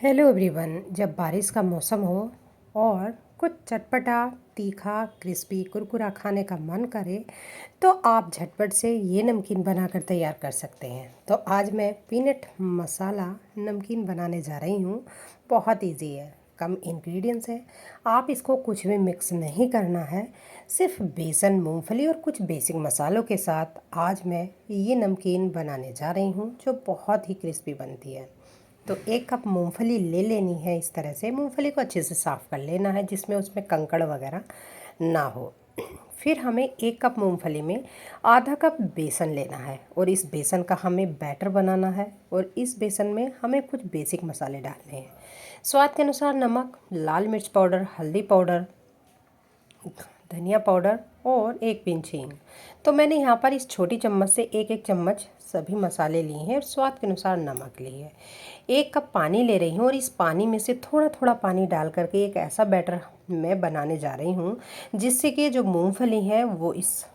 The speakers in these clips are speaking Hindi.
Hello everyone. जब बारिश का मौसम हो और कुछ चटपटा, तीखा, क्रिस्पी, कुरकुरा खाने का मन करे तो आप झटपट से ये नमकीन बनाकर तैयार कर सकते हैं। तो आज मैं पीनट मसाला नमकीन बनाने जा रही हूँ। बहुत इजी है, कम इंग्रेडिएंट्स है। आप इसको कुछ भी मिक्स नहीं करना है, सिर्फ बेसन, मूंगफली और कुछ बेसिक मसालों के साथ आज मैं ये नमकीन बनाने जा रही हूँ जो बहुत ही क्रिस्पी बनती है। तो 1 कप मूंगफली ले लेनी है। इस तरह से मूंगफली को अच्छे से साफ़ कर लेना है जिसमें उसमें कंकड़ वगैरह ना हो। फिर हमें 1 कप मूंगफली में आधा कप बेसन लेना है और इस बेसन का हमें बैटर बनाना है। और इस बेसन में हमें कुछ बेसिक मसाले डालने हैं। स्वाद के अनुसार नमक, लाल मिर्च पाउडर, हल्दी पाउडर, धनिया पाउडर और 1 पिंच हींग। तो मैंने यहाँ पर इस छोटी चम्मच से एक एक चम्मच सभी मसाले लिए हैं और स्वाद के अनुसार नमक लिए है। 1 कप पानी ले रही हूँ और इस पानी में से थोड़ा थोड़ा पानी डाल करके एक ऐसा बैटर मैं बनाने जा रही हूँ जिससे कि जो मूंगफली है वो इस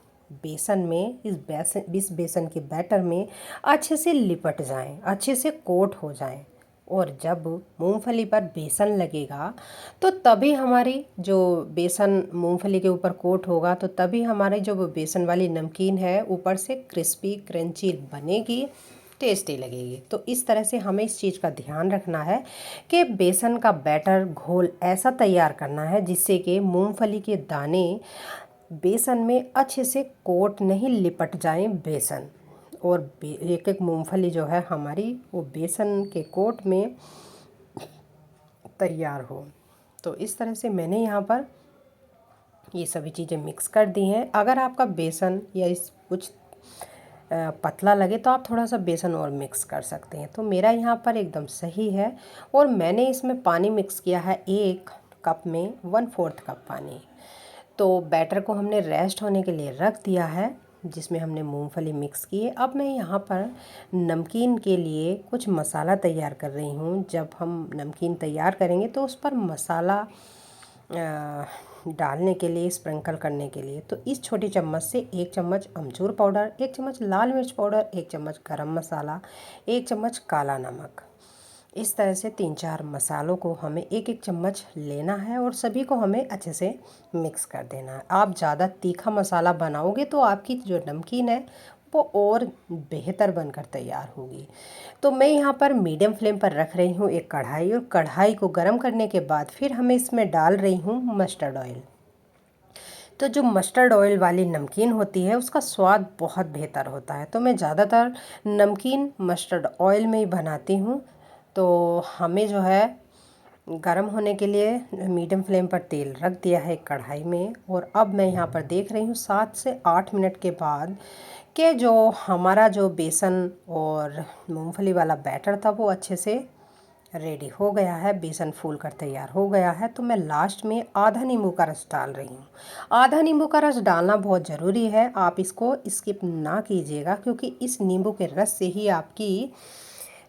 बेसन में, इस बेसन के बैटर में अच्छे से लिपट जाएं, अच्छे से कोट हो जाएं। और जब मूंगफली पर बेसन लगेगा तो तभी हमारी जो बेसन मूंगफली के ऊपर कोट होगा तो तभी हमारी जो बेसन वाली नमकीन है ऊपर से क्रिस्पी क्रंची बनेगी, टेस्टी लगेगी। तो इस तरह से हमें इस चीज़ का ध्यान रखना है कि बेसन का बैटर घोल ऐसा तैयार करना है जिससे कि मूंगफली के दाने बेसन में अच्छे से कोट नहीं, लिपट जाएं बेसन। और एक एक मूंगफली जो है हमारी वो बेसन के कोट में तैयार हो। तो इस तरह से मैंने यहाँ पर ये सभी चीज़ें मिक्स कर दी हैं। अगर आपका बेसन या इस कुछ पतला लगे तो आप थोड़ा सा बेसन और मिक्स कर सकते हैं। तो मेरा यहाँ पर एकदम सही है। और मैंने इसमें पानी मिक्स किया है 1 कप में 1/4 कप पानी। तो बैटर को हमने रेस्ट होने के लिए रख दिया है जिसमें हमने मूंगफली मिक्स की है। अब मैं यहाँ पर नमकीन के लिए कुछ मसाला तैयार कर रही हूँ। जब हम नमकीन तैयार करेंगे तो उस पर मसाला डालने के लिए, स्प्रिंकल करने के लिए, तो इस छोटी चम्मच से 1 चम्मच अमचूर पाउडर, 1 चम्मच लाल मिर्च पाउडर, 1 चम्मच गरम मसाला, 1 चम्मच काला नमक, इस तरह से 3-4 मसालों को हमें 1-1 चम्मच लेना है और सभी को हमें अच्छे से मिक्स कर देना है। आप ज़्यादा तीखा मसाला बनाओगे तो आपकी जो नमकीन है वो और बेहतर बनकर तैयार होगी। तो मैं यहाँ पर मीडियम फ्लेम पर रख रही हूँ एक कढ़ाई, और कढ़ाई को गर्म करने के बाद फिर हमें इसमें डाल रही हूँ मस्टर्ड ऑयल। तो जो मस्टर्ड ऑयल वाली नमकीन होती है उसका स्वाद बहुत बेहतर होता है। तो मैं ज़्यादातर नमकीन मस्टर्ड ऑयल में ही बनाती हूँ। तो हमें जो है गरम होने के लिए मीडियम फ्लेम पर तेल रख दिया है कढ़ाई में। और अब मैं यहाँ पर देख रही हूँ 7 से 8 मिनट के बाद कि जो हमारा जो बेसन और मूंगफली वाला बैटर था वो अच्छे से रेडी हो गया है, बेसन फूल कर तैयार हो गया है। तो मैं लास्ट में आधा नींबू का रस डाल रही हूँ। आधा नींबू का रस डालना बहुत ज़रूरी है, आप इसको स्किप ना कीजिएगा क्योंकि इस नींबू के रस से ही आपकी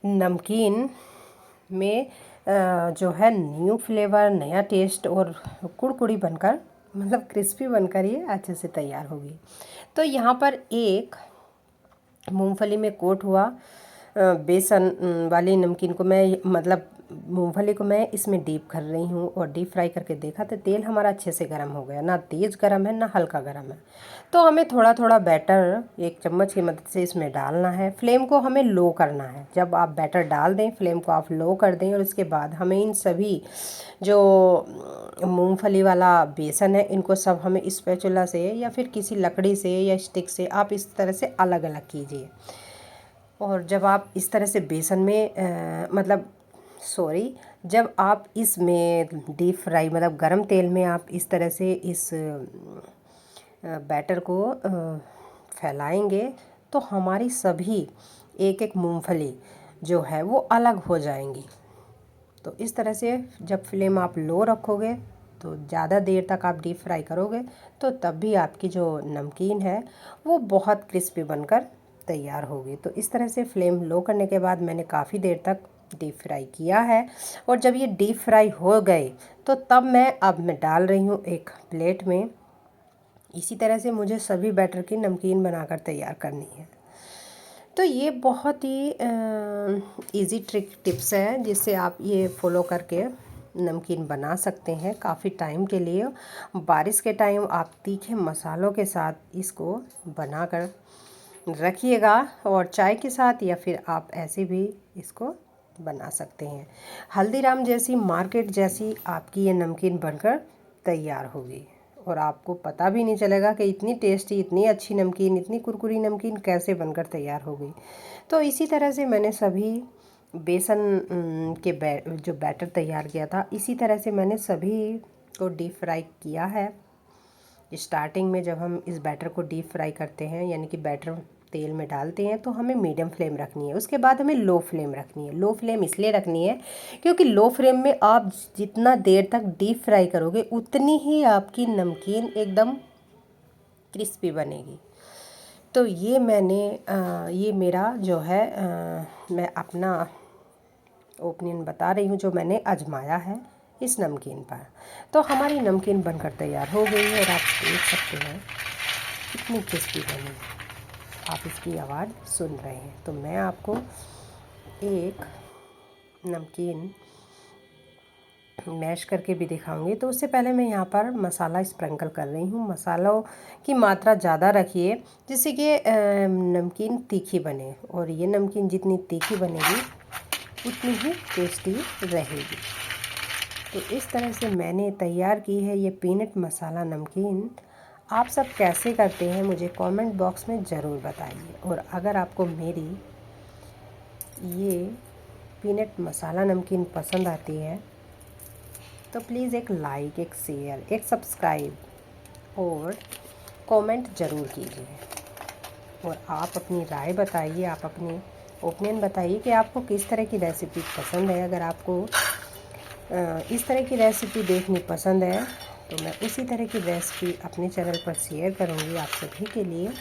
नमकीन में जो है न्यू फ्लेवर, नया टेस्ट और कुड़कुड़ी बनकर, मतलब क्रिस्पी बनकर ये अच्छे से तैयार होगी। तो यहाँ पर एक मूंगफली में कोट हुआ बेसन वाली नमकीन को मैं, मतलब मूंगफली को मैं इसमें डीप कर रही हूँ और डीप फ्राई करके देखा तो तेल हमारा अच्छे से गर्म हो गया, ना तेज़ गर्म है ना हल्का गर्म है। तो हमें थोड़ा थोड़ा बैटर 1 चम्मच की मदद से इसमें डालना है। फ्लेम को हमें लो करना है। जब आप बैटर डाल दें फ्लेम को आप लो कर दें और उसके बाद हमें इन सभी जो मूंगफली वाला बेसन है इनको सब हमें स्पैचुला से या फिर किसी लकड़ी से या स्टिक से आप इस तरह से अलग अलग कीजिए। और जब आप इस तरह से बेसन में जब आप इसमें डीप फ्राई, मतलब गरम तेल में आप इस तरह से इस बैटर को फैलाएंगे तो हमारी सभी एक एक मूंगफली जो है वो अलग हो जाएंगी। तो इस तरह से जब फ्लेम आप लो रखोगे तो ज़्यादा देर तक आप डीप फ्राई करोगे तो तब भी आपकी जो नमकीन है वो बहुत क्रिस्पी बनकर तैयार होगी। तो इस तरह से फ्लेम लो करने के बाद मैंने काफ़ी देर तक डीप फ्राई किया है। और जब ये डीप फ्राई हो गए तो तब मैं डाल रही हूँ एक प्लेट में। इसी तरह से मुझे सभी बैटर की नमकीन बनाकर तैयार करनी है। तो ये बहुत ही इजी टिप्स है जिससे आप ये फॉलो करके नमकीन बना सकते हैं काफ़ी टाइम के लिए। बारिश के टाइम आप तीखे मसालों के साथ इसको बनाकर रखिएगा और चाय के साथ, या फिर आप ऐसे भी इसको बना सकते हैं। हल्दीराम जैसी मार्केट जैसी आपकी ये नमकीन बनकर तैयार होगी और आपको पता भी नहीं चलेगा कि इतनी टेस्टी, इतनी अच्छी नमकीन, इतनी कुरकुरी नमकीन कैसे बनकर तैयार हो गई। तो इसी तरह से मैंने सभी बेसन के जो बैटर तैयार किया था, इसी तरह से मैंने सभी को डीप फ्राई किया है। स्टार्टिंग में जब हम इस बैटर को डीप फ्राई करते हैं, यानी कि बैटर तेल में डालते हैं, तो हमें मीडियम फ्लेम रखनी है। उसके बाद हमें लो फ्लेम रखनी है। लो फ्लेम इसलिए रखनी है क्योंकि लो फ्लेम में आप जितना देर तक डीप फ्राई करोगे उतनी ही आपकी नमकीन एकदम क्रिस्पी बनेगी। तो ये ये मेरा जो है मैं अपना ओपिनियन बता रही हूँ जो मैंने आजमाया है इस नमकीन पर। तो हमारी नमकीन बनकर तैयार हो गई है और आप देख सकते हैं कितनी क्रिस्पी बनी। आप इसकी आवाज़ सुन रहे हैं। तो मैं आपको एक नमकीन मैश करके भी दिखाऊंगी। तो उससे पहले मैं यहाँ पर मसाला स्प्रिंकल कर रही हूँ। मसालों की मात्रा ज़्यादा रखिए जिससे कि नमकीन तीखी बने, और ये नमकीन जितनी तीखी बनेगी उतनी ही टेस्टी रहेगी। तो इस तरह से मैंने तैयार की है ये पीनट मसाला नमकीन। आप सब कैसे करते हैं मुझे कमेंट बॉक्स में ज़रूर बताइए। और अगर आपको मेरी ये पीनट मसाला नमकीन पसंद आती है तो प्लीज़ एक लाइक, एक शेयर, एक सब्सक्राइब और कमेंट ज़रूर कीजिए। और आप अपनी राय बताइए, आप अपनी ओपिनियन बताइए कि आपको किस तरह की रेसिपी पसंद है। अगर आपको इस तरह की रेसिपी देखनी पसंद है तो मैं उसी तरह की रेसिपी अपने चैनल पर शेयर करूँगी आप सभी के लिए।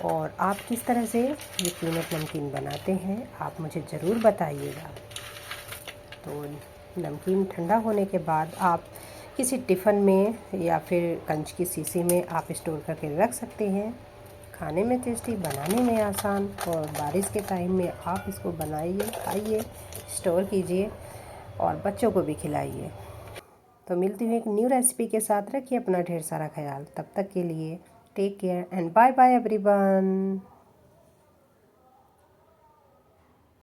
और आप किस तरह से ये पीनट नमकीन बनाते हैं आप मुझे ज़रूर बताइएगा। तो नमकीन ठंडा होने के बाद आप किसी टिफ़िन में या फिर कंच की शीशी में आप स्टोर करके रख सकते हैं। खाने में टेस्टी, बनाने में आसान, और बारिश के टाइम में आप इसको बनाइए, खाइए, स्टोर कीजिए और बच्चों को भी खिलाइए। तो मिलती हूँ एक न्यू रेसिपी के साथ। रखिए अपना ढेर सारा ख्याल। तब तक के लिए take care and bye bye everyone.